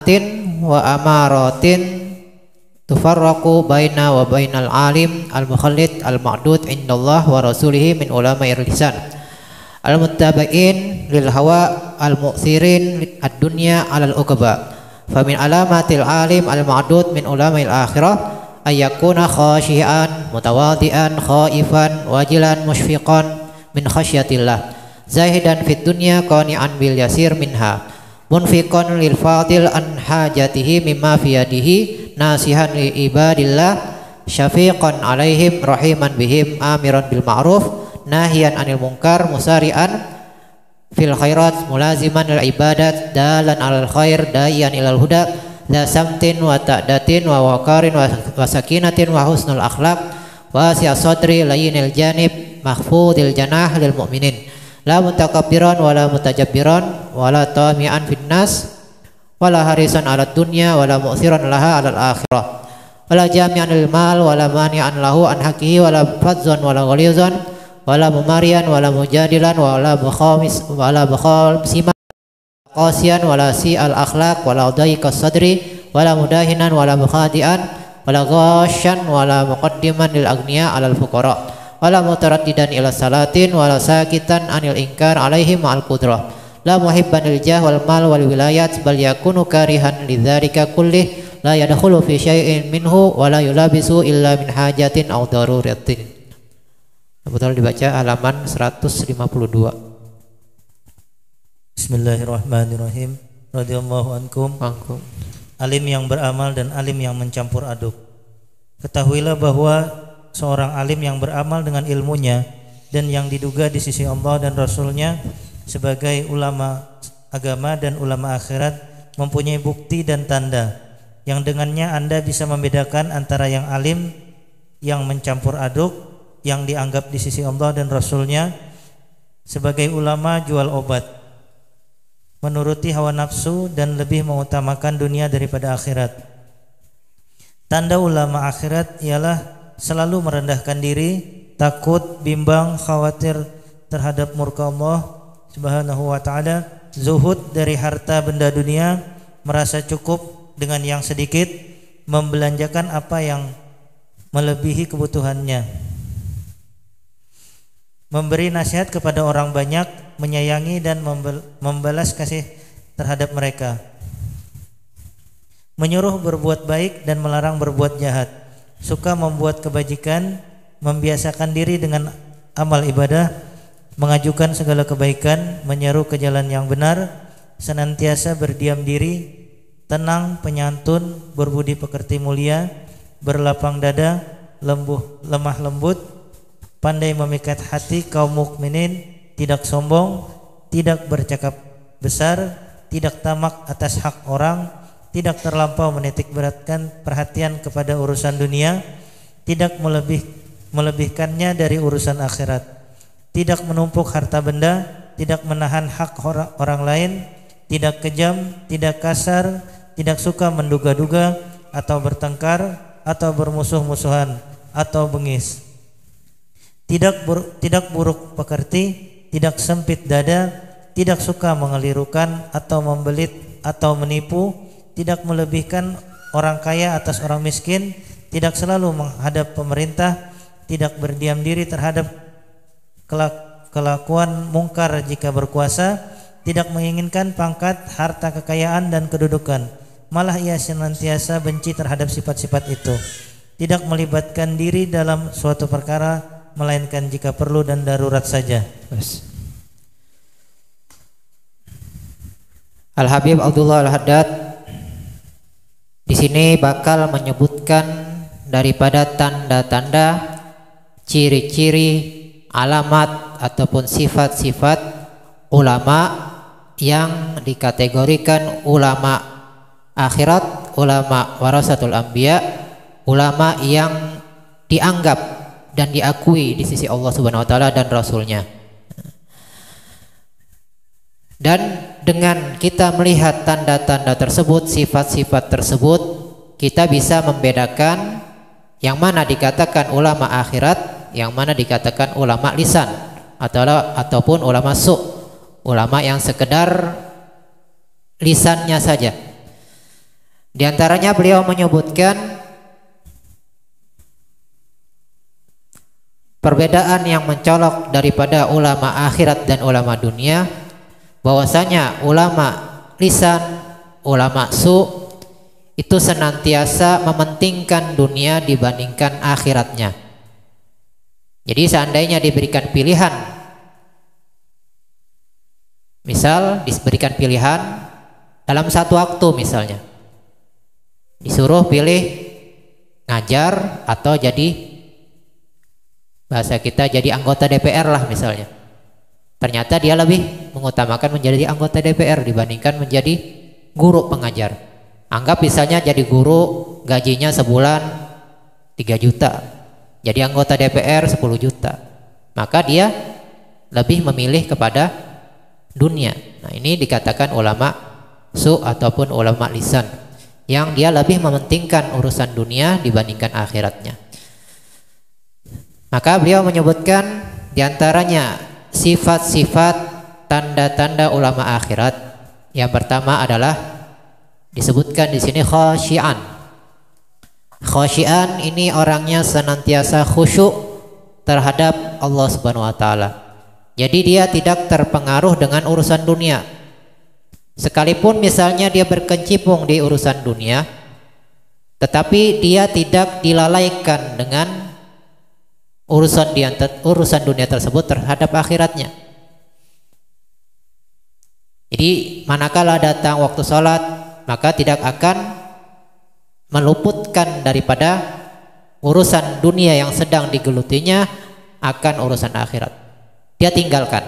alamatin wa amaratin tufarraqu baina wa bainal alim al-mukhallid al-ma'dud indallah wa rasulihi min ulama'ir lisan al-muttaba'in lil hawa al-mu'thirin ad-dunya 'alal uqba. Fa min alamatil alim al-ma'dud min ulama'il akhirah ayyakuna khashi'an mutawadhi'an khaifan wajilan mushfiqan min khasyatillah zahidan fid dunya qani'an bil yasir minha munfiqan lil fadil an hajatihi mimma fi yadihi nasihan li ibadillah syafiqan alaihim rahiman bihim amiran bil ma'ruf nahiyan anil munkar musari'an fil khairat mulaziman al ibadat dalan alal khair dayan ilal huda la samtin wa ta'datin wa waqarin wa sakinatin wa husnul akhlaq wasi'a sadri layyinil janib mahfudil janah lil mu'minin la mutakabbiran wala mutajabbiran wala tami'an finnas wala harisan ala dunya wala mu'thiran laha ala al-akhirah wala jami'an lil mal wala mani'an lahu an haqihi wala fadzan wala ghalizan wala mumarian wala mujadilan wala bukhamsima qasiyan wala si al-akhlaq wala dayqas sadri wala mudahinan wala mukhadi'an wala ghasyan wala muqaddiman lil aghniya ala al-fuqara wala mutaraddidan ila salatin wala sakitan anil inkar alaihim ma'al qudrah la muhibban lil jah wal mal wal wilayat bal yakunu karihan lidzalika kullih la yadkhulu fi syai'in minhu wala yulabisu illa min hajatin aw daruratin. Betul dibaca halaman 152. Bismillahirrahmanirrahim. Radhiyallahu ankum. Alim yang beramal dan alim yang mencampur aduk. Ketahuilah bahwa seorang alim yang beramal dengan ilmunya dan yang diduga di sisi Allah dan Rasulnya sebagai ulama agama dan ulama akhirat mempunyai bukti dan tanda yang dengannya Anda bisa membedakan antara yang alim yang mencampur aduk yang dianggap di sisi Allah dan Rasulnya sebagai ulama jual obat menuruti hawa nafsu dan lebih mengutamakan dunia daripada akhirat. Tanda ulama akhirat ialah selalu merendahkan diri, takut, bimbang, khawatir terhadap murka Allah Subhanahu wa ta'ala, zuhud dari harta benda dunia, merasa cukup dengan yang sedikit, membelanjakan apa yang melebihi kebutuhannya, memberi nasihat kepada orang banyak, menyayangi dan membalas kasih terhadap mereka, menyuruh berbuat baik dan melarang berbuat jahat, suka membuat kebajikan, membiasakan diri dengan amal ibadah, mengajukan segala kebaikan, menyeru ke jalan yang benar, senantiasa berdiam diri, tenang, penyantun, berbudi pekerti mulia, berlapang dada, lemah lembut, pandai memikat hati kaum mukminin, tidak sombong, tidak bercakap besar, tidak tamak atas hak orang, tidak terlampau menitik beratkan perhatian kepada urusan dunia, tidak melebihkannya dari urusan akhirat, tidak menumpuk harta benda, tidak menahan hak orang lain, tidak kejam, tidak kasar, tidak suka menduga-duga atau bertengkar atau bermusuh-musuhan atau bengis, tidak buruk pekerti, tidak sempit dada, tidak suka mengelirukan atau membelit atau menipu, tidak melebihkan orang kaya atas orang miskin, tidak selalu menghadap pemerintah, tidak berdiam diri terhadap kelakuan mungkar jika berkuasa, tidak menginginkan pangkat, harta kekayaan dan kedudukan, malah ia senantiasa benci terhadap sifat-sifat itu, tidak melibatkan diri dalam suatu perkara melainkan jika perlu dan darurat saja. Al-Habib Abdullah Al-Haddad di sini bakal menyebutkan daripada tanda-tanda, ciri-ciri, alamat ataupun sifat-sifat ulama yang dikategorikan ulama akhirat, ulama warasatul anbiya, ulama yang dianggap dan diakui di sisi Allah Subhanahu wa taala dan Rasulnya. Dan dengan kita melihat tanda-tanda tersebut, sifat-sifat tersebut, kita bisa membedakan yang mana dikatakan ulama akhirat, yang mana dikatakan ulama lisan ataupun ulama su', ulama yang sekedar lisannya saja. Di antaranya beliau menyebutkan perbedaan yang mencolok daripada ulama akhirat dan ulama dunia, bahwasanya ulama lisan, ulama su itu senantiasa mementingkan dunia dibandingkan akhiratnya. Jadi seandainya diberikan pilihan, misal diberikan pilihan dalam satu waktu, misalnya disuruh pilih ngajar atau jadi, bahasa kita jadi anggota DPR lah misalnya, ternyata dia lebih mengutamakan menjadi anggota DPR dibandingkan menjadi guru pengajar. Anggap misalnya jadi guru gajinya sebulan 3 juta, jadi anggota DPR 10 juta, maka dia lebih memilih kepada dunia. Nah, ini dikatakan ulama su ataupun ulama lisan, yang dia lebih mementingkan urusan dunia dibandingkan akhiratnya. Maka beliau menyebutkan diantaranya sifat-sifat tanda-tanda ulama akhirat. Yang pertama adalah disebutkan di sini khasyian. Khasyian ini orangnya senantiasa khusyuk terhadap Allah Subhanahu wa taala. Jadi dia tidak terpengaruh dengan urusan dunia. Sekalipun misalnya dia berkecimpung di urusan dunia, tetapi dia tidak dilalaikan dengan urusan dunia tersebut terhadap akhiratnya. Jadi manakala datang waktu sholat, maka tidak akan meluputkan daripada urusan dunia yang sedang digelutinya akan urusan akhirat. Dia tinggalkan.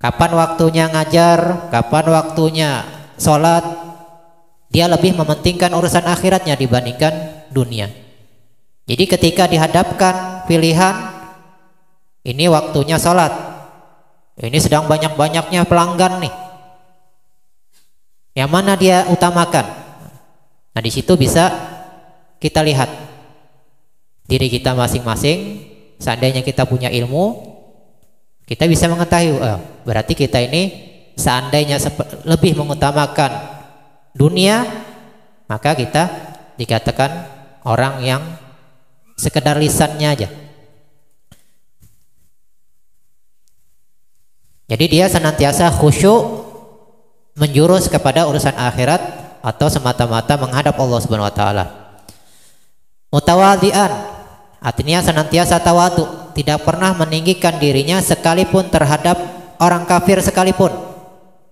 Kapan waktunya ngajar, kapan waktunya sholat, dia lebih mementingkan urusan akhiratnya dibandingkan dunia. Jadi ketika dihadapkan pilihan, ini waktunya sholat, ini sedang banyak-banyaknya pelanggan nih, yang mana dia utamakan? Nah, di situ bisa kita lihat diri kita masing-masing. Seandainya kita punya ilmu, kita bisa mengetahui, berarti kita ini seandainya lebih mengutamakan dunia, maka kita dikatakan orang yang sekedar lisannya aja. Jadi dia senantiasa khusyuk menjurus kepada urusan akhirat atau semata-mata menghadap Allah Subhanahu wa taala. Mutawadhi'an, artinya senantiasa tawadu, tidak pernah meninggikan dirinya sekalipun terhadap orang kafir sekalipun.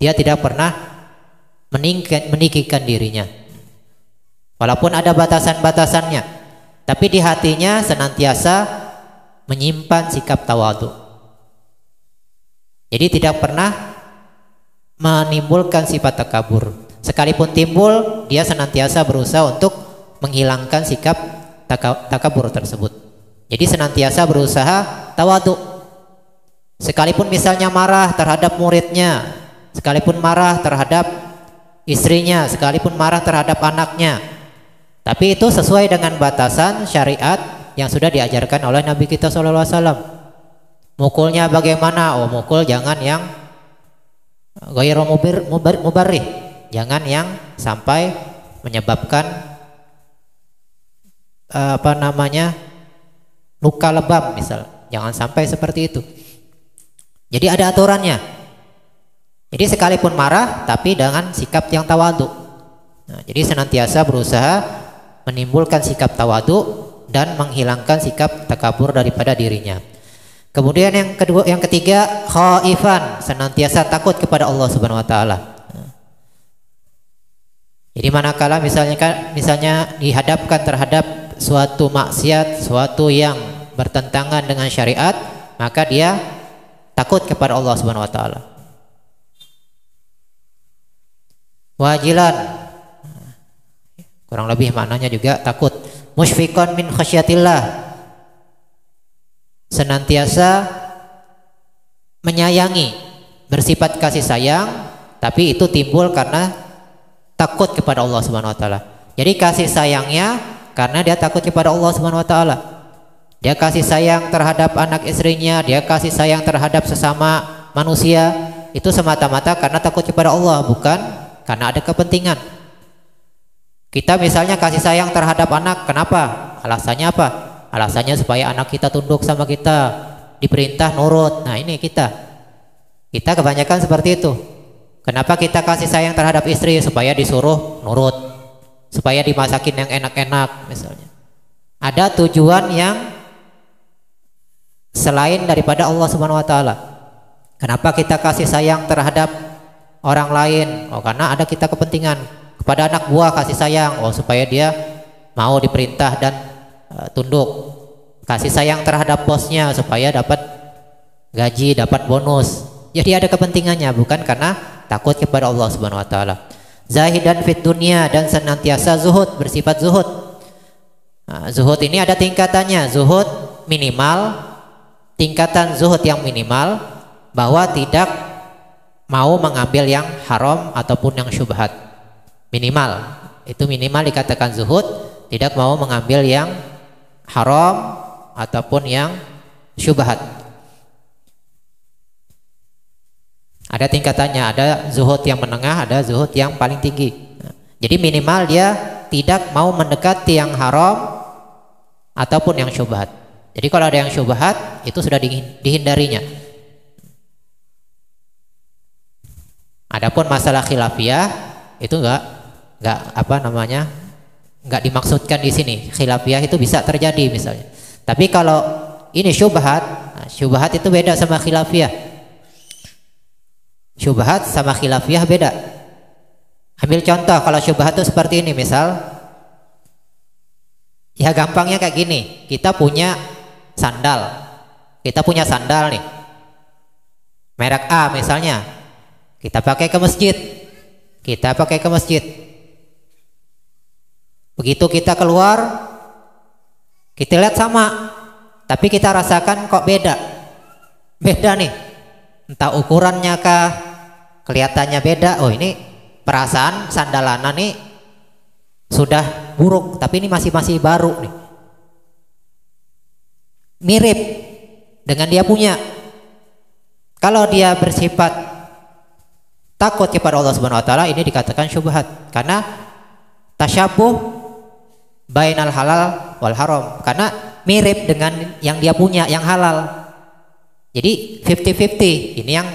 Dia tidak pernah meninggikan dirinya. Walaupun ada batasan-batasannya, tapi di hatinya senantiasa menyimpan sikap tawadu. Jadi tidak pernah menimbulkan sifat takabur. Sekalipun timbul, dia senantiasa berusaha untuk menghilangkan sikap takabur tersebut. Jadi senantiasa berusaha tawadu. Sekalipun misalnya marah terhadap muridnya, sekalipun marah terhadap istrinya, sekalipun marah terhadap anaknya, tapi itu sesuai dengan batasan syariat yang sudah diajarkan oleh Nabi kita SAW. Mukulnya bagaimana? Oh, mukul jangan yang ghairu mubarrih, jangan yang sampai menyebabkan luka lebam misal, jangan sampai seperti itu. Jadi ada aturannya. Jadi sekalipun marah tapi dengan sikap yang tawadu. Nah, jadi senantiasa berusaha menimbulkan sikap tawadu dan menghilangkan sikap takabur daripada dirinya. Kemudian yang ketiga, khaifan, senantiasa takut kepada Allah Subhanahu wa taala. Jadi manakala misalnya dihadapkan terhadap suatu maksiat, suatu yang bertentangan dengan syariat, maka dia takut kepada Allah Subhanahu wa taala. Wajilan, kurang lebih maknanya juga takut. Musyfiqan min khasyatillah, senantiasa menyayangi, bersifat kasih sayang, tapi itu timbul karena takut kepada Allah Subhanahu wa taala. Jadi kasih sayangnya karena dia takut kepada Allah Subhanahu wa taala. Dia kasih sayang terhadap anak istrinya, dia kasih sayang terhadap sesama manusia, itu semata-mata karena takut kepada Allah, bukan karena ada kepentingan. Kita misalnya kasih sayang terhadap anak, kenapa? Alasannya apa? Alasannya supaya anak kita tunduk sama kita, diperintah nurut. Nah ini kita kebanyakan seperti itu. Kenapa kita kasih sayang terhadap istri? Supaya disuruh nurut, supaya dimasakin yang enak-enak misalnya. Ada tujuan yang selain daripada Allah Subhanahu wa taala. Kenapa kita kasih sayang terhadap orang lain? Oh, karena ada kita kepentingan. Kepada anak buah kasih sayang, oh supaya dia mau diperintah dan tunduk. Kasih sayang terhadap bosnya supaya dapat gaji, dapat bonus. Jadi ada kepentingannya, bukan karena takut kepada Allah Subhanahu wa taala. Zahidan fit dunia, dan senantiasa zuhud, bersifat zuhud. Nah, zuhud ini ada tingkatannya. Zuhud minimal, tingkatan zuhud yang minimal bahwa tidak mau mengambil yang haram ataupun yang syubhat. Minimal, itu minimal dikatakan zuhud, tidak mau mengambil yang haram ataupun yang syubhat. Ada tingkatannya, ada zuhud yang menengah, ada zuhud yang paling tinggi. Jadi minimal dia tidak mau mendekati yang haram ataupun yang syubhat. Jadi kalau ada yang syubhat itu sudah dihindarinya. Adapun masalah khilafiyah itu enggak dimaksudkan di sini. Khilafiyah itu bisa terjadi misalnya. Tapi kalau ini syubhat, nah, syubhat itu beda sama khilafiyah. Syubhat sama khilafiyah beda. Ambil contoh, kalau syubhat itu seperti ini, misal ya gampangnya kayak gini. Kita punya sandal nih, merek A misalnya. Kita pakai ke masjid. Begitu kita keluar, kita lihat sama, tapi kita rasakan kok beda nih. Entah ukurannya kah, kelihatannya beda. Oh ini perasaan sandalana nih sudah buruk, tapi ini masih baru nih. Mirip dengan dia punya. Kalau dia bersifat takut kepada Allah Subhanahu wa taala, ini dikatakan syubhat, karena tasyabuh bainal halal wal haram, karena mirip dengan yang dia punya yang halal. Jadi 50-50, ini yang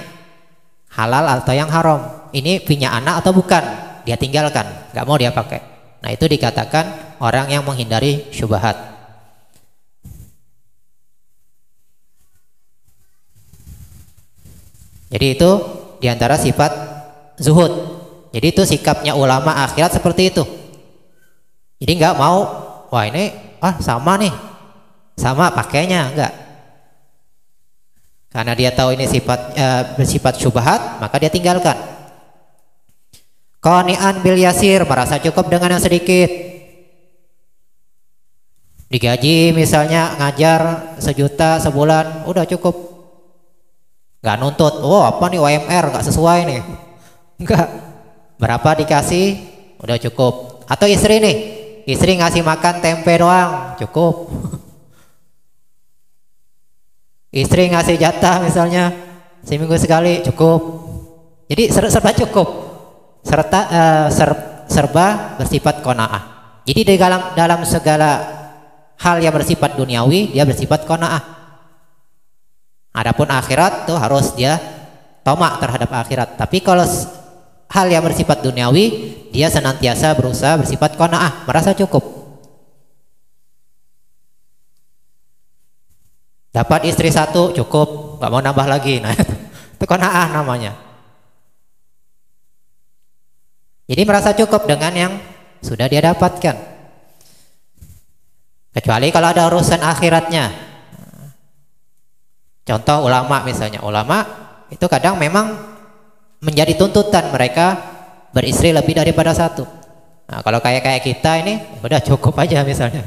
halal atau yang haram, ini punya anak atau bukan, dia tinggalkan, nggak mau dia pakai. Nah itu dikatakan orang yang menghindari syubhat. Jadi itu diantara sifat zuhud. Jadi itu sikapnya ulama akhirat seperti itu. Jadi nggak mau, wah ini sama nih, sama pakainya, enggak. Karena dia tahu ini bersifat syubhat, maka dia tinggalkan. Qani'an bil yasir, merasa cukup dengan yang sedikit. Digaji misalnya ngajar 1 juta sebulan, udah cukup. Nggak nuntut, oh apa nih UMR nggak sesuai nih, enggak. Berapa dikasih, udah cukup. Atau istri nih, istri ngasih makan tempe doang, cukup. Istri ngasih jatah misalnya seminggu sekali, cukup. Jadi serba cukup, serba bersifat qanaah. Jadi di dalam segala hal yang bersifat duniawi, dia bersifat qanaah. Adapun akhirat tuh harus dia tamak terhadap akhirat. Tapi kalau hal yang bersifat duniawi, dia senantiasa berusaha bersifat qanaah, merasa cukup. Dapat istri 1 cukup, nggak mau nambah lagi. Nah itu qanaah namanya. Jadi merasa cukup dengan yang sudah dia dapatkan. Kecuali kalau ada urusan akhiratnya. Contoh ulama misalnya, ulama itu kadang memang menjadi tuntutan mereka beristri lebih daripada 1. Nah, kalau kayak kita ini udah cukup aja misalnya.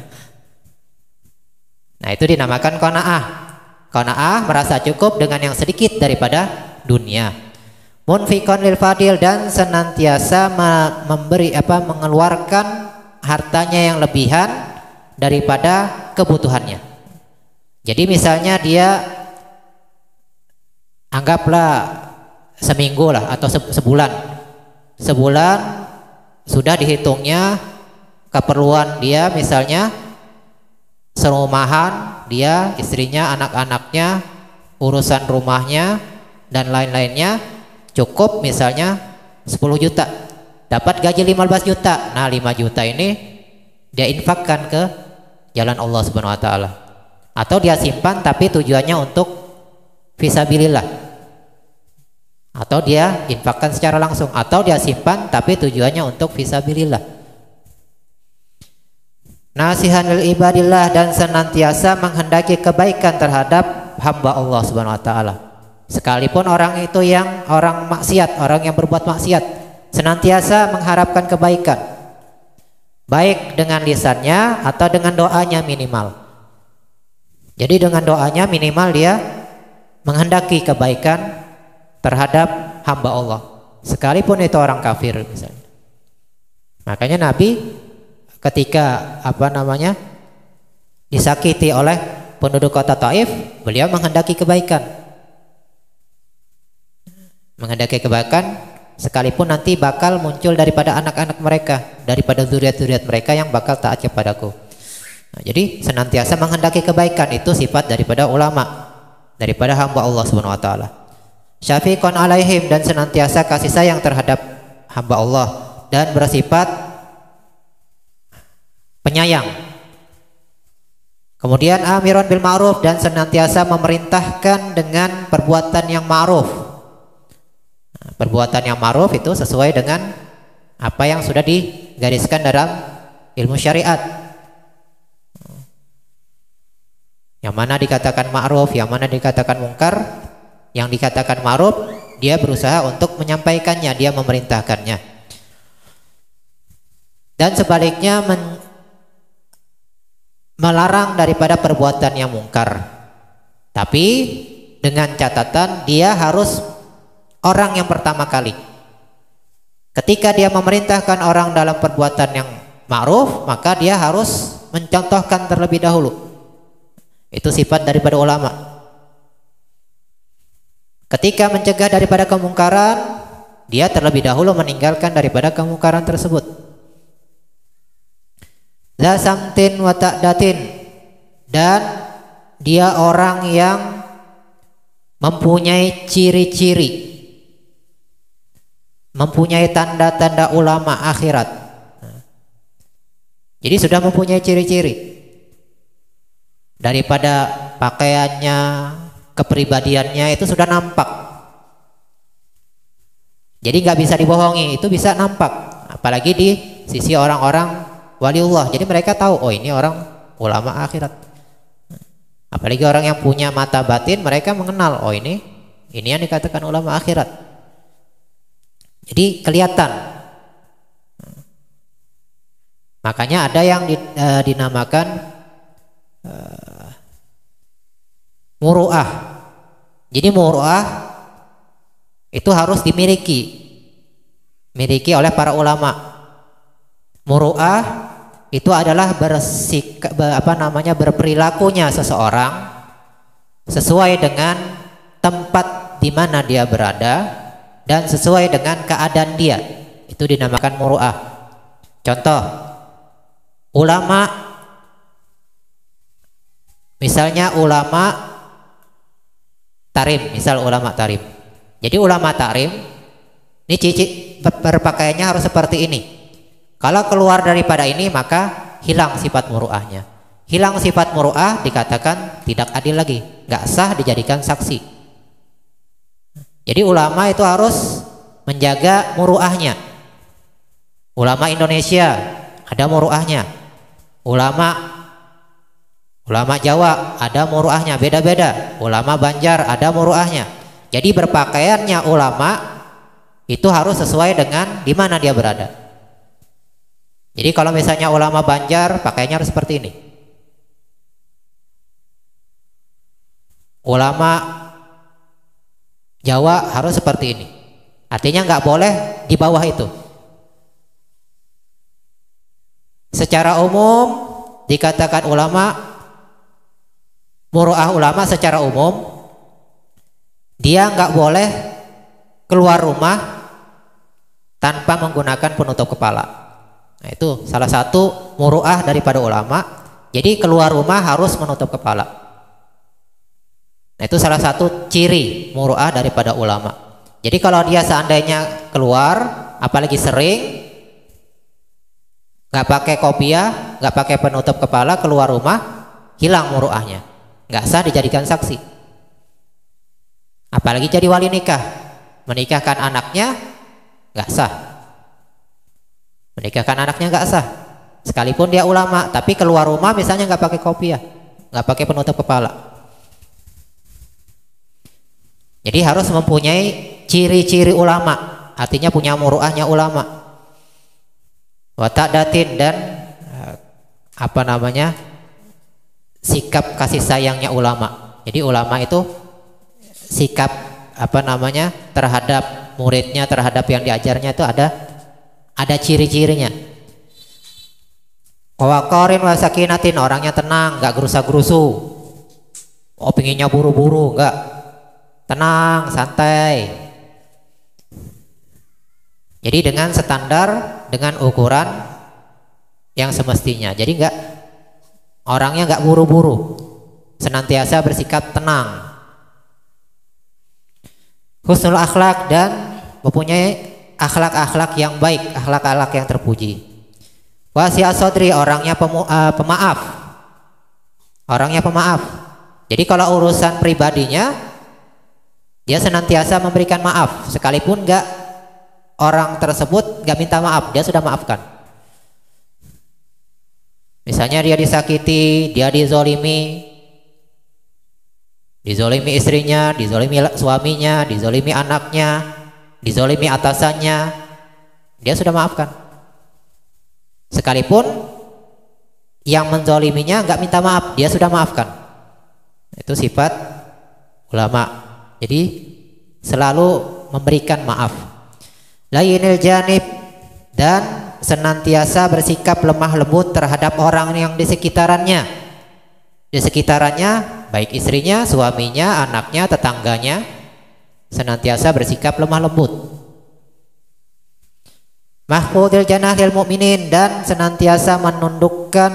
Nah, itu dinamakan qanaah. Qanaah merasa cukup dengan yang sedikit daripada dunia. Munfiqan lil fadil, dan senantiasa mengeluarkan hartanya yang lebihan daripada kebutuhannya. Jadi misalnya dia anggaplah seminggu lah atau sebulan sudah dihitungnya keperluan dia, misalnya serumahan dia, istrinya, anak-anaknya, urusan rumahnya dan lain-lainnya, cukup misalnya 10 juta, dapat gaji 15 juta. Nah 5 juta ini dia infakkan ke jalan Allah Subhanahu wa taala, atau dia simpan tapi tujuannya untuk fisabilillah, atau dia infakkan secara langsung, atau dia simpan tapi tujuannya untuk fisabilillah. Nasihan lil ibadillah, dan senantiasa menghendaki kebaikan terhadap hamba Allah Subhanahu wa taala. Sekalipun orang itu yang orang maksiat, orang yang berbuat maksiat, senantiasa mengharapkan kebaikan, baik dengan lisannya atau dengan doanya minimal. Jadi dengan doanya minimal dia menghendaki kebaikan terhadap hamba Allah, sekalipun itu orang kafir misalnya. Makanya Nabi ketika disakiti oleh penduduk kota Taif, beliau menghendaki kebaikan. Menghendaki kebaikan sekalipun nanti bakal muncul daripada anak-anak mereka, daripada zuriat-zuriat mereka yang bakal taat kepadaku. Nah, jadi senantiasa menghendaki kebaikan itu sifat daripada ulama, daripada hamba Allah Subhanahu wa taala. Syafiqun alaihim, dan senantiasa kasih sayang terhadap hamba Allah dan bersifat penyayang. Kemudian amirun bil ma'ruf, dan senantiasa memerintahkan dengan perbuatan yang ma'ruf. Perbuatan yang ma'ruf itu sesuai dengan apa yang sudah digariskan dalam ilmu syariat. Yang mana dikatakan ma'ruf, yang mana dikatakan mungkar. Yang dikatakan ma'ruf, dia berusaha untuk menyampaikannya, dia memerintahkannya. Dan sebaliknya melarang daripada perbuatan yang mungkar. Tapi dengan catatan dia harus orang yang pertama kali. Ketika dia memerintahkan orang dalam perbuatan yang ma'ruf, maka dia harus mencontohkan terlebih dahulu. Itu sifat daripada ulama. Ketika mencegah daripada kemungkaran, dia terlebih dahulu meninggalkan daripada kemungkaran tersebut. La samtin wa ta'datin, dan dia orang yang mempunyai ciri-ciri, mempunyai tanda-tanda ulama akhirat. Jadi sudah mempunyai ciri-ciri daripada pakaiannya, kepribadiannya itu sudah nampak. Jadi nggak bisa dibohongi, itu bisa nampak. Apalagi di sisi orang-orang waliullah. Jadi mereka tahu, oh ini orang ulama akhirat. Apalagi orang yang punya mata batin, mereka mengenal, oh ini yang dikatakan ulama akhirat. Jadi kelihatan. Makanya ada yang dinamakan muru'ah. Jadi muru'ah itu harus dimiliki oleh para ulama. Muru'ah itu adalah berperilakunya seseorang sesuai dengan tempat di mana dia berada dan sesuai dengan keadaan dia. Itu dinamakan muru'ah. Contoh, ulama, misalnya ulama tarim, misal ulama tarim. Jadi ulama tarim ini berpakaiannya harus seperti ini. Kalau keluar daripada ini maka hilang sifat muru'ahnya. Hilang sifat muru'ah dikatakan tidak adil lagi, nggak sah dijadikan saksi. Jadi ulama itu harus menjaga muru'ahnya. Ulama Indonesia ada muru'ahnya. Ulama Jawa ada muru'ahnya, beda-beda. Ulama Banjar ada muru'ahnya. Jadi berpakaiannya ulama itu harus sesuai dengan di mana dia berada. Jadi kalau misalnya ulama Banjar pakaiannya harus seperti ini. Ulama Jawa harus seperti ini. Artinya nggak boleh di bawah itu. Secara umum dikatakan ulama, muru'ah ulama secara umum dia nggak boleh keluar rumah tanpa menggunakan penutup kepala. Nah, itu salah satu muru'ah daripada ulama. Jadi keluar rumah harus menutup kepala. Nah, itu salah satu ciri muru'ah daripada ulama. Jadi kalau dia seandainya keluar, apalagi sering, nggak pakai kopiah, nggak pakai penutup kepala, keluar rumah, hilang muru'ahnya, nggak sah dijadikan saksi. Apalagi jadi wali nikah, menikahkan anaknya, nggak sah. Menikahkan anaknya nggak sah, sekalipun dia ulama, tapi keluar rumah misalnya nggak pakai kopiah, nggak pakai penutup kepala. Jadi harus mempunyai ciri-ciri ulama, artinya punya muru'ahnya ulama. Wata'datin, dan sikap kasih sayangnya ulama. Jadi ulama itu sikap terhadap muridnya, terhadap yang diajarnya itu ada ciri-cirinya. Waqarin wa sakinatin, orangnya tenang, nggak gerusa-gerusu. Oh, pinginnya buru-buru, nggak, tenang, santai. Jadi dengan standar, dengan ukuran yang semestinya. Jadi orangnya nggak buru-buru, senantiasa bersikap tenang. Husnul akhlak, dan mempunyai akhlak-akhlak yang baik, akhlak-akhlak yang terpuji. Wasi'as sadri, orangnya pemaaf. Orangnya pemaaf. Jadi kalau urusan pribadinya, dia senantiasa memberikan maaf, sekalipun orang tersebut nggak minta maaf, dia sudah maafkan. Misalnya dia disakiti, dia dizolimi istrinya, dizolimi suaminya, dizolimi anaknya, dizolimi atasannya, dia sudah maafkan. Sekalipun yang menzoliminya nggak minta maaf, dia sudah maafkan. Itu sifat ulama. Jadi selalu memberikan maaf. Lainil janib, dan senantiasa bersikap lemah lembut terhadap orang yang di sekitarannya. Di sekitarannya, baik istrinya, suaminya, anaknya, tetangganya, senantiasa bersikap lemah lembut. Mahfudil janah lil mu'minin, dan senantiasa menundukkan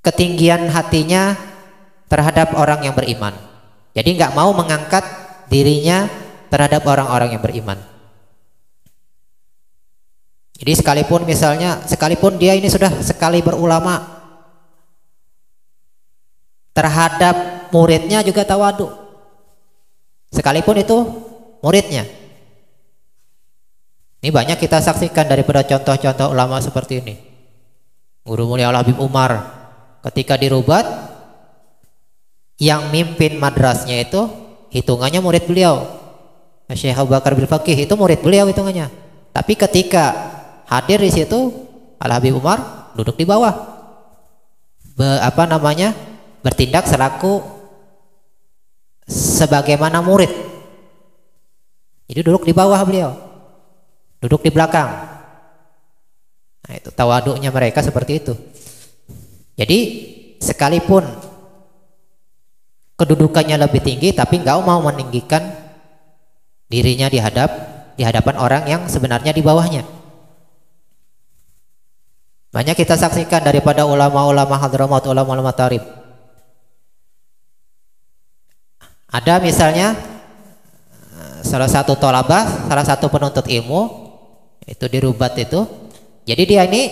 ketinggian hatinya terhadap orang yang beriman. Jadi nggak mau mengangkat dirinya terhadap orang-orang yang beriman. Jadi sekalipun dia ini sudah sekali berulama, terhadap muridnya juga tawadu, sekalipun itu muridnya. Ini banyak kita saksikan daripada contoh-contoh ulama seperti ini. Guru mulia Al-Habib Umar ketika di Rubat, yang mimpin madrasnya itu hitungannya murid beliau. Syekh Abu Bakar bin Faqih itu murid beliau hitungannya. Tapi ketika hadir di situ, Al-Habib Umar duduk di bawah, bertindak selaku sebagaimana murid. Jadi duduk di bawah beliau, duduk di belakang. Nah, itu tawaduknya mereka seperti itu. Jadi sekalipun kedudukannya lebih tinggi, tapi nggak mau meninggikan dirinya di hadapan orang yang sebenarnya di bawahnya. Banyak kita saksikan daripada ulama-ulama hadramaut, ulama-ulama tarib. Ada misalnya salah satu tolabah, salah satu penuntut ilmu itu di Rubat itu. Jadi dia ini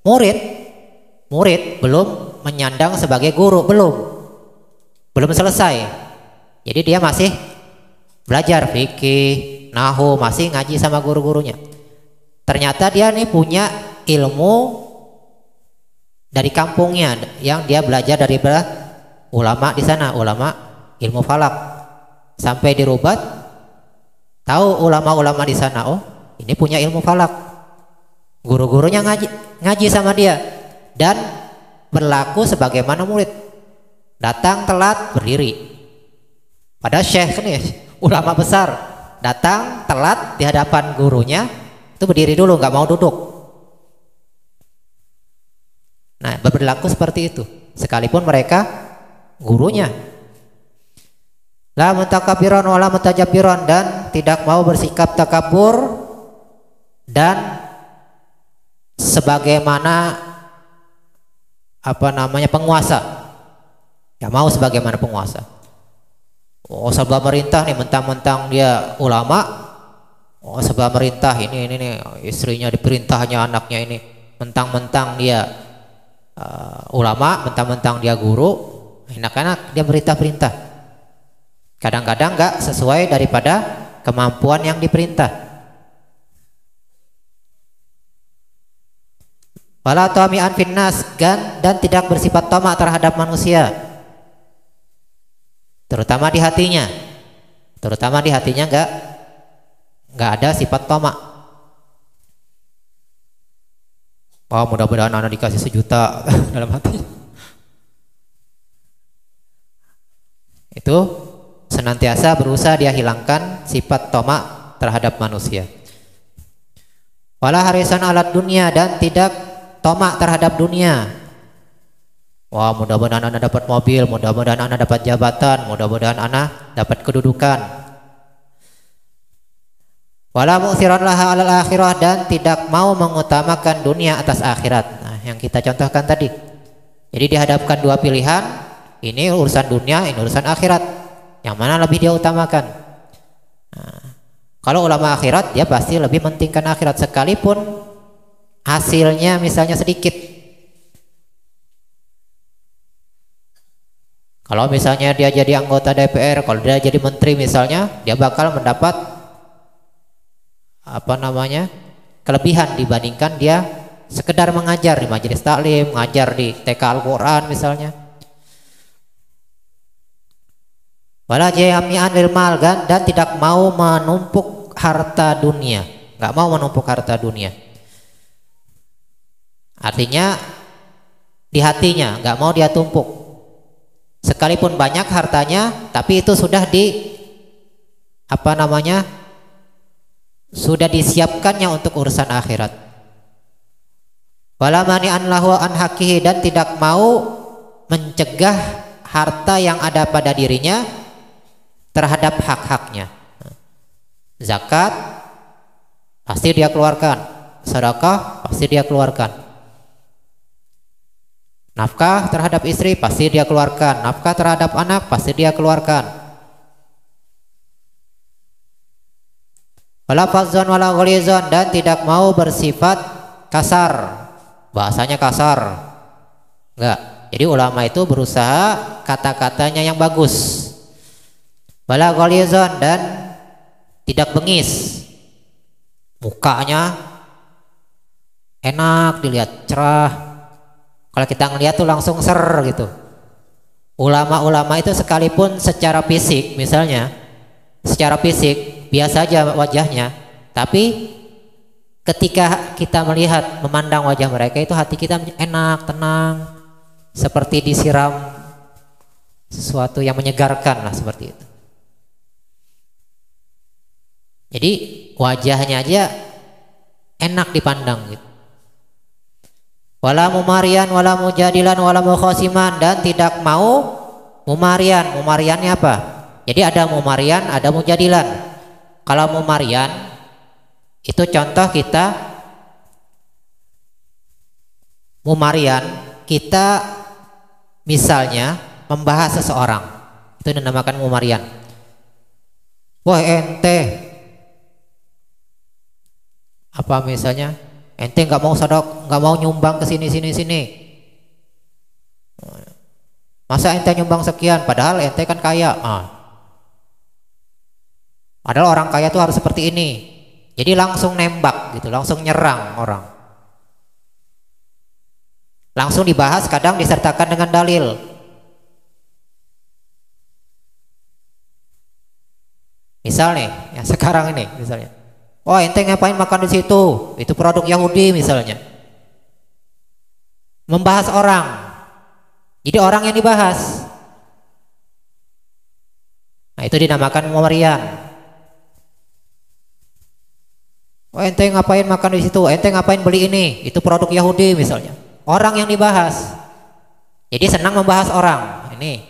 murid belum menyandang sebagai guru, belum selesai. Jadi dia masih belajar fikih, nahwu, masih ngaji sama guru-gurunya. Ternyata dia nih punya ilmu dari kampungnya yang dia belajar dari ulama di sana, ulama ilmu falak. Sampai di Rubat, tahu ulama-ulama di sana, oh ini punya ilmu falak. Guru-gurunya ngaji sama dia dan berlaku sebagaimana murid. Datang telat, berdiri. Padahal syekh nih, ulama besar, datang telat di hadapan gurunya, itu berdiri dulu, nggak mau duduk. Nah, berlaku seperti itu, sekalipun mereka gurunya. La mutakabbiran wala mutajabbiran, dan tidak mau bersikap takabur dan sebagaimana penguasa. Ya mau sebagaimana penguasa. Oh, sebelah merintah nih mentang-mentang dia ulama. Oh, sebelah merintah ini nih istrinya diperintahnya, anaknya ini mentang-mentang dia ulama, mentang-mentang dia guru, enak-enak dia perintah-perintah. Kadang-kadang nggak sesuai daripada kemampuan yang diperintah. Wala tami'an finnas, dan tidak bersifat tamak terhadap manusia. Terutama di hatinya nggak ada sifat tamak. Oh, mudah-mudahan anak dikasih 1 juta dalam hati. Itu senantiasa berusaha dia hilangkan sifat tamak terhadap manusia. Wala harisan alat dunia, dan tidak tamak terhadap dunia. Wah, mudah-mudahan anak dapat mobil, mudah-mudahan anak dapat jabatan, mudah-mudahan anak dapat kedudukan. Wala mu'thiran laha 'alal akhirah, dan tidak mau mengutamakan dunia atas akhirat. Nah, yang kita contohkan tadi. Jadi dihadapkan 2 pilihan, ini urusan dunia, ini urusan akhirat. Yang mana lebih dia utamakan? Nah, kalau ulama akhirat, dia pasti lebih mentingkan akhirat sekalipun hasilnya misalnya sedikit. Kalau misalnya dia jadi anggota DPR, kalau dia jadi menteri misalnya, dia bakal mendapat kelebihan dibandingkan dia sekedar mengajar di majelis taklim, mengajar di TK Al-Quran misalnya. Wala jami'an lil mal, dan tidak mau menumpuk harta dunia, nggak mau menumpuk harta dunia. Artinya di hatinya nggak mau dia tumpuk. Sekalipun banyak hartanya, tapi itu sudah sudah disiapkannya untuk urusan akhirat. Wala mani'an lahu an haqihi, dan tidak mau mencegah harta yang ada pada dirinya terhadap hak-haknya. Zakat pasti dia keluarkan, sedekah pasti dia keluarkan. Nafkah terhadap istri pasti dia keluarkan, nafkah terhadap anak pasti dia keluarkan. Wala fazzan wala ghalizan, dan tidak mau bersifat kasar. Bahasanya kasar. Enggak. Jadi ulama itu berusaha kata-katanya yang bagus. Wala ghalizan, dan tidak bengis. Mukanya enak dilihat, cerah. Kalau kita ngelihat tuh langsung ser gitu. Ulama-ulama itu sekalipun secara fisik, misalnya secara fisik biasa aja wajahnya, tapi ketika kita melihat, memandang wajah mereka itu hati kita enak, tenang, seperti disiram sesuatu yang menyegarkan lah, seperti itu. Jadi wajahnya aja enak dipandang gitu. Wala mumarian wala mujadilan wala mukhasiman, dan tidak mau mumarian. Mumariannya apa? Jadi ada mumarian, ada mujadilan. Kalau mumarian itu contoh kita mumarian, kita misalnya membahas seseorang, itu dinamakan mumarian. Wah, ente apa misalnya, ente nggak mau nggak mau nyumbang ke sini. Masa ente nyumbang sekian, padahal ente kan kaya. Padahal orang kaya tuh harus seperti ini. Jadi langsung nembak gitu, langsung nyerang orang. Langsung dibahas, kadang disertakan dengan dalil. Misal nih, yang sekarang ini misalnya, oh ente ngapain makan di situ? Itu produk Yahudi misalnya. Membahas orang. Jadi orang yang dibahas. Nah, itu dinamakan mumarian. Oh ente ngapain makan di situ? Ente ngapain beli ini? Itu produk Yahudi misalnya. Orang yang dibahas. Jadi senang membahas orang. Ini.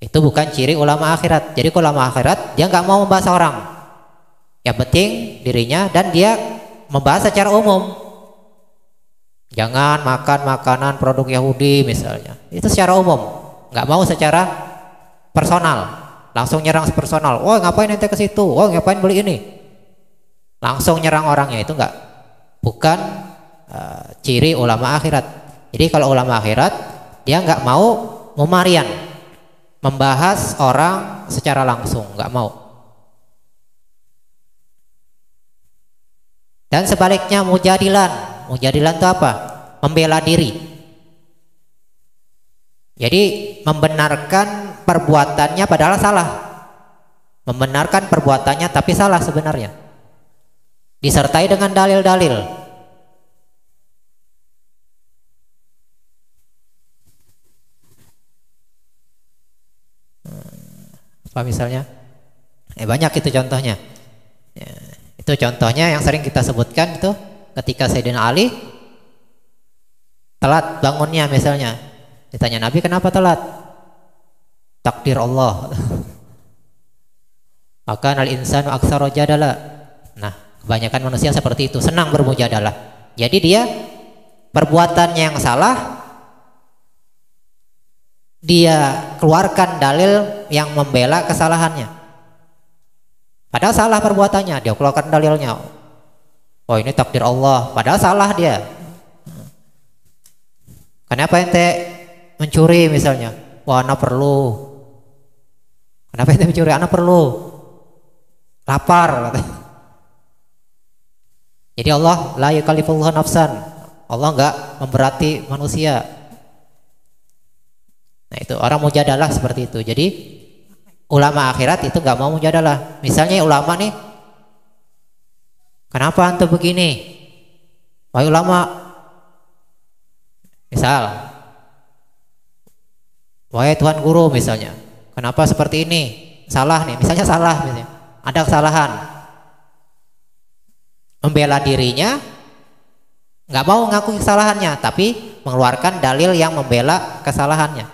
Itu bukan ciri ulama akhirat. Jadi ulama akhirat dia nggak mau membahas orang. Yang penting dirinya, dan dia membahas secara umum. Jangan makan makanan produk Yahudi misalnya. Itu secara umum, nggak mau secara personal. Langsung nyerang personal. Oh ngapain ente ke situ? Oh ngapain beli ini? Langsung nyerang orangnya, itu nggak, bukan ciri ulama akhirat. Jadi kalau ulama akhirat dia nggak mau memarian, membahas orang secara langsung, nggak mau. Dan sebaliknya mujadilan. Mujadilan itu apa? Membela diri. Jadi membenarkan perbuatannya padahal salah. Membenarkan perbuatannya tapi salah sebenarnya. Disertai dengan dalil-dalil. Apa misalnya? Banyak itu contohnya. Ya, itu contohnya yang sering kita sebutkan itu ketika Sayyidina Ali telat bangunnya misalnya. Ditanya Nabi kenapa telat? Takdir Allah. Maka al-insanu aktsara jadala. Nah, kebanyakan manusia seperti itu, senang bermujadalah. Jadi dia perbuatannya yang salah, dia keluarkan dalil yang membela kesalahannya. Padahal salah perbuatannya, dia keluarkan dalilnya. Oh ini takdir Allah, padahal salah dia. Kenapa ente mencuri misalnya? Wah anak perlu. Kenapa ente mencuri? Anak perlu. Lapar. Jadi Allah la yukallifullahu nafsan. Allah enggak memberati manusia. Nah itu orang mujadalah seperti itu. Jadi ulama akhirat itu enggak mau mujadalah. Misalnya ulama nih, kenapa antum begini? Wahai ulama, misal, wahai Tuhan Guru misalnya, kenapa seperti ini? Salah nih, misalnya salah, misalnya ada kesalahan. Membela dirinya, nggak mau ngaku kesalahannya, tapi mengeluarkan dalil yang membela kesalahannya.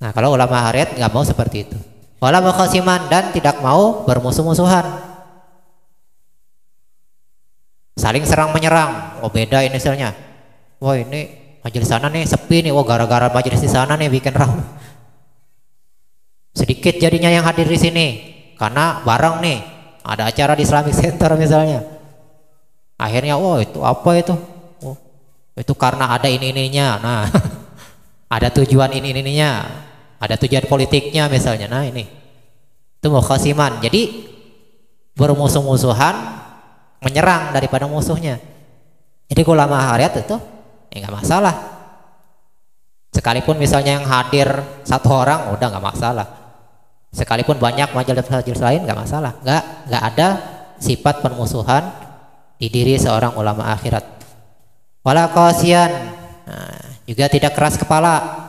Nah kalau ulama akhirat nggak mau seperti itu. Wala mukhasiman, dan tidak mau bermusuh-musuhan. Saling serang menyerang. Oh beda ini misalnya. Wah ini majelis sana nih sepi nih. Oh gara-gara majelis di sana nih bikin ramai. Sedikit jadinya yang hadir di sini karena bareng nih ada acara di Islamic Center misalnya. Akhirnya oh itu apa itu? Oh itu karena ada ini-ininya. Nah ada tujuan ini-ininya. Ada tujuan politiknya misalnya. Nah ini itu mukhasiman. Jadi bermusuh-musuhan, menyerang daripada musuhnya. Jadi ulama akhirat itu nggak masalah. Sekalipun misalnya yang hadir satu orang udah nggak masalah. Sekalipun banyak majelis lain nggak masalah. Nggak ada sifat permusuhan di diri seorang ulama akhirat. Wala qasiyan, nah, juga tidak keras kepala.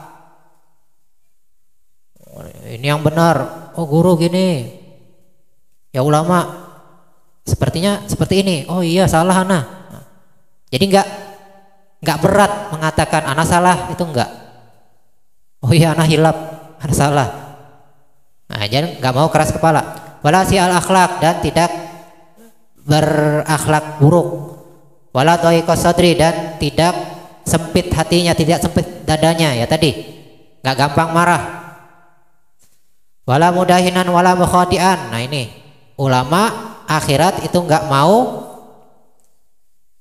Ini yang benar. Oh guru gini. Ya ulama sepertinya seperti ini. Oh iya salah ana. Jadi nggak berat mengatakan ana salah, itu enggak. Oh iya ana hilaf, ana salah. Nah, jadi nggak mau keras kepala. Wala si'al akhlak, dan tidak berakhlak buruk. Wala dhaiqas sadri, dan tidak sempit hatinya, tidak sempit dadanya ya tadi. Nggak gampang marah. Wala mudahinan wala mukhadi'an. Nah ini ulama akhirat itu nggak mau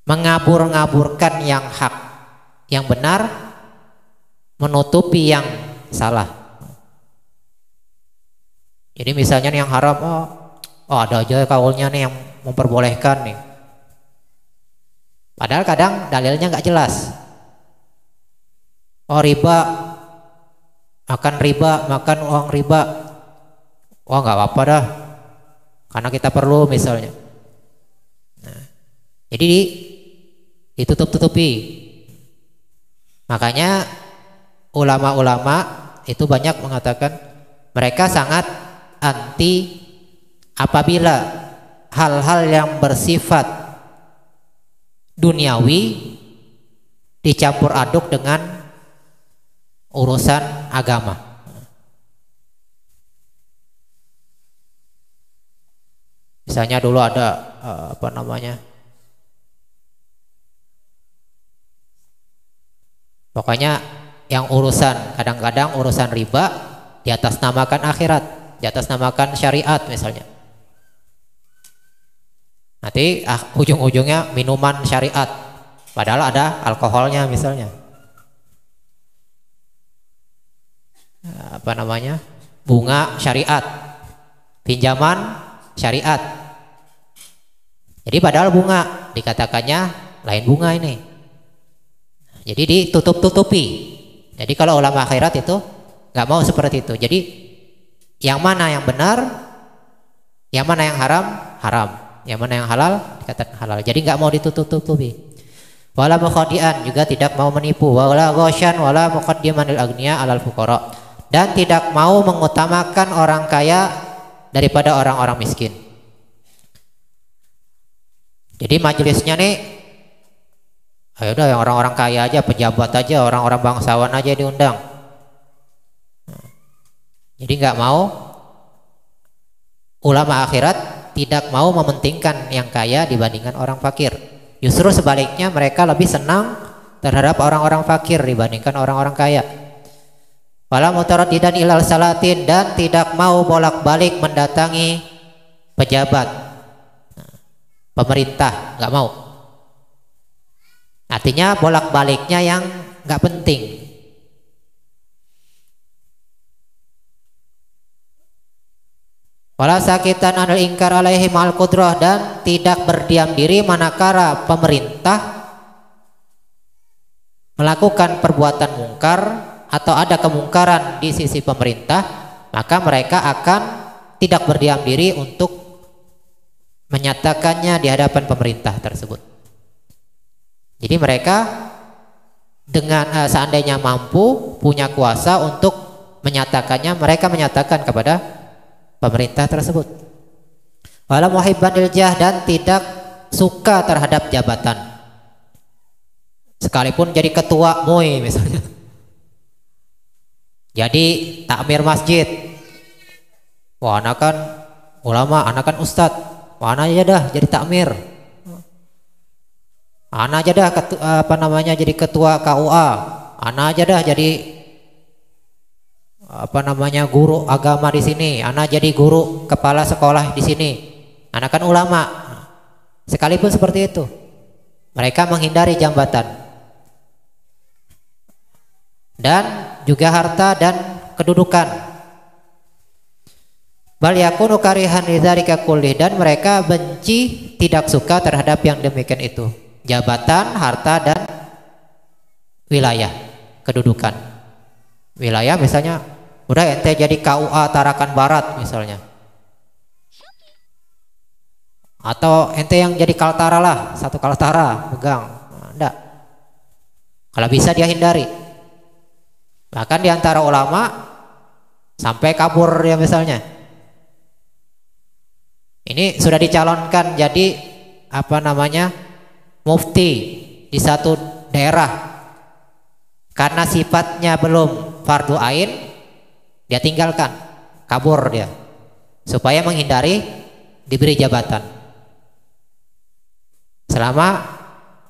mengabur-ngaburkan yang hak, yang benar, menutupi yang salah. Jadi misalnya nih yang haram, oh ada aja kaulnya nih yang memperbolehkan nih. Padahal kadang dalilnya nggak jelas. Oh riba, makan uang riba. Wah nggak apa-apa dah, karena kita perlu misalnya. Nah, jadi ditutup-tutupi. Makanya ulama-ulama itu banyak mengatakan mereka sangat anti apabila hal-hal yang bersifat duniawi dicampur aduk dengan urusan agama. Misalnya dulu ada Pokoknya yang urusan, kadang-kadang urusan riba di atas namakan akhirat, di atas namakan syariat misalnya. Nanti ujung-ujungnya minuman syariat, padahal ada alkoholnya misalnya. Apa namanya? Bunga syariat, pinjaman syariat. Jadi padahal bunga, dikatakannya lain bunga ini. Jadi ditutup-tutupi. Jadi kalau ulama akhirat itu nggak mau seperti itu. Jadi yang mana yang benar, yang mana yang haram, haram. Yang mana yang halal, dikatakan halal. Jadi nggak mau ditutup-tutupi. Wala mukhadi'an, juga tidak mau menipu. Wala ghasyan wala muqaddimanil agniya alal fuqara. Dan tidak mau mengutamakan orang kaya daripada orang-orang miskin. Jadi majelisnya nih, ayo udah yang orang-orang kaya aja, pejabat aja, orang-orang bangsawan aja diundang. Jadi nggak mau, ulama akhirat tidak mau mementingkan yang kaya dibandingkan orang fakir. Justru sebaliknya, mereka lebih senang terhadap orang-orang fakir dibandingkan orang-orang kaya. Wala mutaraddidan ilal salatin, dan tidak mau bolak-balik mendatangi pejabat, pemerintah, nggak mau. Artinya bolak-baliknya yang nggak penting. Wala sakitan anil ingkar alaihi ma'al qudrah, dan tidak berdiam diri manakala pemerintah melakukan perbuatan mungkar atau ada kemungkaran di sisi pemerintah, maka mereka akan tidak berdiam diri untuk menyatakannya di hadapan pemerintah tersebut. Jadi mereka dengan seandainya mampu, punya kuasa untuk menyatakannya, mereka menyatakan kepada pemerintah tersebut. Wala muhibban lil jah, dan tidak suka terhadap jabatan. Sekalipun jadi ketua MUI misalnya. Jadi takmir masjid. Wah, anak kan ulama, anak kan ustadz. Wah, anak aja dah jadi takmir. Anak aja dah jadi ketua KUA. Anak aja dah jadi guru agama di sini. Anak jadi guru kepala sekolah di sini. Anak kan ulama. Sekalipun seperti itu, mereka menghindari jabatan dan juga harta dan kedudukan. Bal yakunu karihan lidzalika kulli, dan mereka benci, tidak suka terhadap yang demikian itu. Jabatan, harta, dan wilayah, kedudukan. Wilayah misalnya, udah ente jadi KUA Tarakan Barat misalnya, atau ente yang jadi Kaltara lah, satu Kaltara pegang. Enggak. Kalau bisa dia hindari. Bahkan di antara ulama sampai kabur ya misalnya. Ini sudah dicalonkan jadi mufti di satu daerah, karena sifatnya belum fardu ain, dia tinggalkan, kabur dia, supaya menghindari diberi jabatan selama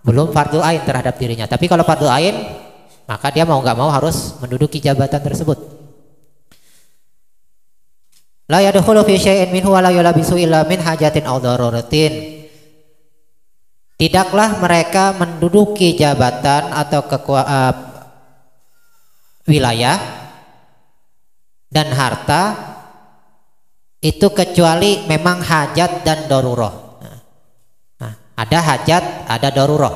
belum fardu ain terhadap dirinya. Tapi kalau fardu ain, maka dia mau nggak mau harus menduduki jabatan tersebut. La yadkhulu fi syai'in minhu wa la yulabisu illa min hajatin aw daruratin. Tidaklah mereka menduduki jabatan atau wilayah dan harta itu kecuali memang hajat dan darurah. Nah, ada hajat, ada darurah.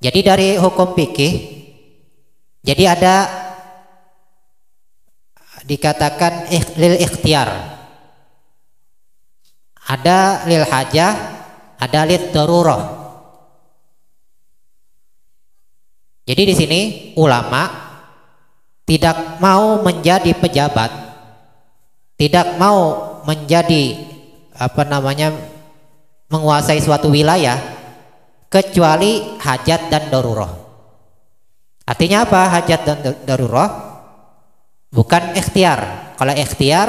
Jadi dari hukum fikih, jadi ada dikatakan lil ikhtiar, ada lil hajah, ada lil darurah. Jadi di sini ulama tidak mau menjadi pejabat, tidak mau menjadi menguasai suatu wilayah kecuali hajat dan darurah. Artinya apa hajat dan darurah? Bukan ikhtiar. Kalau ikhtiar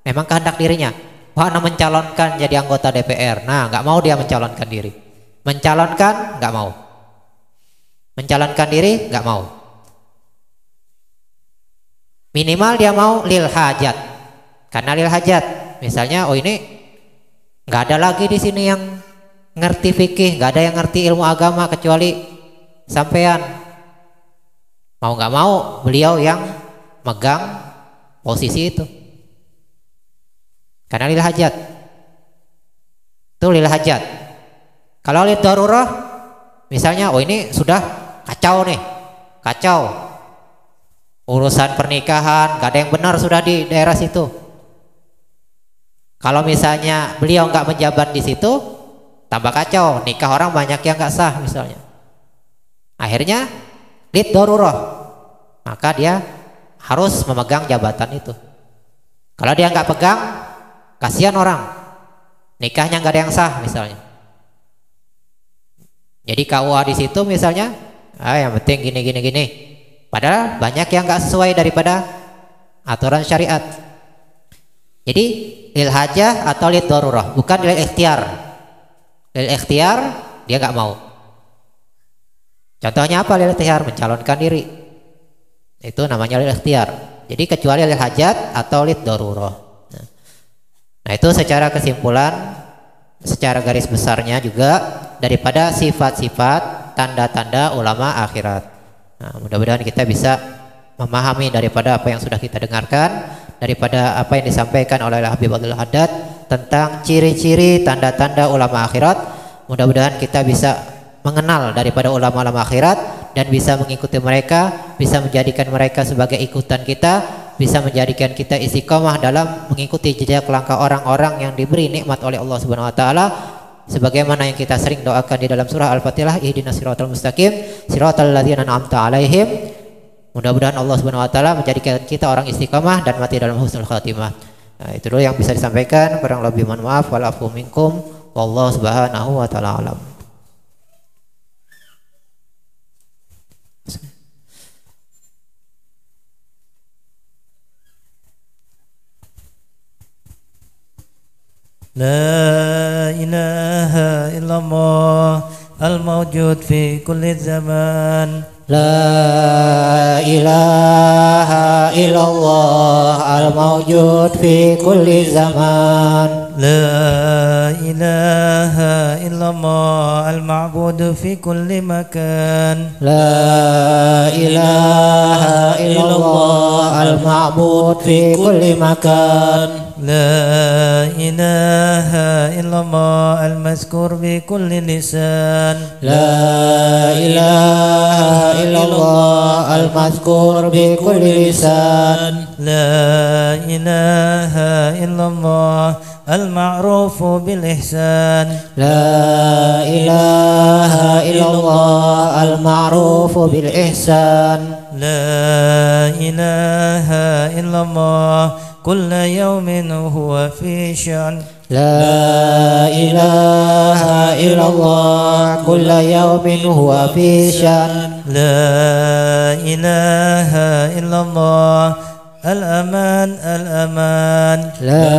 memang kehendak dirinya. Wah, mencalonkan jadi anggota DPR. Nah, nggak mau dia mencalonkan diri. Mencalonkan nggak mau. Mencalonkan diri nggak mau. Minimal dia mau lil hajat. Karena lil hajat, misalnya oh ini nggak ada lagi di sini yang ngerti fikih, nggak ada yang ngerti ilmu agama kecuali sampean. Mau nggak mau beliau yang megang posisi itu. Karena lil hajat. Itu lil hajat. Kalau lil darurah, misalnya oh ini sudah kacau nih, kacau. Urusan pernikahan gak ada yang benar sudah di daerah situ. Kalau misalnya beliau nggak menjabat di situ, tambah kacau, nikah orang banyak yang nggak sah misalnya. Akhirnya lid darurah, maka dia harus memegang jabatan itu. Kalau dia nggak pegang, kasihan orang, nikahnya nggak ada yang sah misalnya. Jadi KUA di situ misalnya, yang penting gini. Padahal banyak yang nggak sesuai daripada aturan syariat. Jadi lil hajah atau lid darurah, bukan lil ikhtiar. Lil ikhtiar dia nggak mau. Contohnya apa lil ikhtiar? Mencalonkan diri. Itu namanya lil ikhtiar. Jadi kecuali lil hajat atau lid darurah. Nah itu secara kesimpulan, secara garis besarnya juga daripada sifat-sifat tanda-tanda ulama akhirat. Nah, mudah-mudahan kita bisa memahami daripada apa yang sudah kita dengarkan, daripada apa yang disampaikan oleh Habib Abdul Haddad tentang ciri-ciri tanda-tanda ulama akhirat. Mudah-mudahan kita bisa mengenal daripada ulama-ulama akhirat dan bisa mengikuti mereka, bisa menjadikan mereka sebagai ikutan kita, bisa menjadikan kita istiqomah dalam mengikuti jejak langkah orang-orang yang diberi nikmat oleh Allah Subhanahu wa taala. Sebagaimana yang kita sering doakan di dalam surah Al-Fatihah, ihdinas siratal mustaqim, siratal ladzina an'amta 'alaihim. Mudah-mudahan Allah Subhanahu wa taala menjadikan kita orang istiqamah dan mati dalam husnul khatimah. Nah, itu dulu yang bisa disampaikan, kurang lebih mohon maaf, wal afu minkum, wallahu subhanahu wa taala alam. La ilaha illallah al-mawjud fi kulli zaman. La ilaha illallah al-mawjud fi kulli zaman. La ilaha illallah al-ma'bud fi kulli makan. La ilaha illallah al-ma'bud fi kulli makan. La ilaha illallah al-mazkur bi kulli lisan. La ilaha illallah al-mazkur bi kulli lisan. La ilaha illallah al-ma'ruf bil ihsan. La ilaha illallah al-ma'ruf bil ihsan. La ilaha illallah كل يوم هو في شأن. لا إله إلا الله كل يوم هو في شأن. لا إله إلا الله الأمان الأمان. لا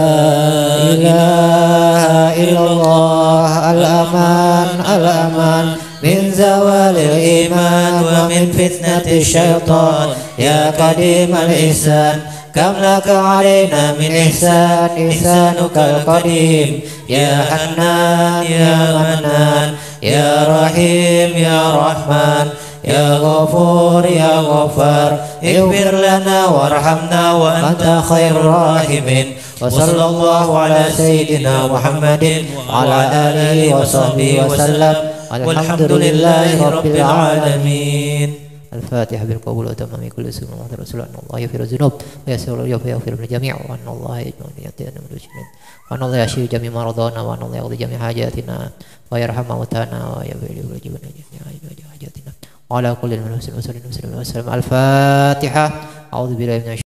إله إلا الله الأمان الأمان من زوال الإيمان ومن فتنة الشيطان يا قديم الإحسان كم لك علينا من إحسان إحسانك القديم يا حنان يا منان يا رحيم يا رحمن يا غفور يا غفار اغفر لنا وارحمنا وأنت خير الراحمين وصلى الله على سيدنا محمد وعلى آله وصحبه وسلم والحمد لله رب العالمين. الفاتحة بالقبول وتمام كل سنة وعلى رسول الله الله يغفر الذنوب ويغفر الجميع وأن الله يجمع نياتنا من المسلمين وأن الله يشفي جميع مرضانا وأن الله يقضي جميع حاجاتنا ويرحم موتانا ويجيب جميع حاجاتنا وعلى كل المسلمين وسلم الفاتحة. أعوذ بالله من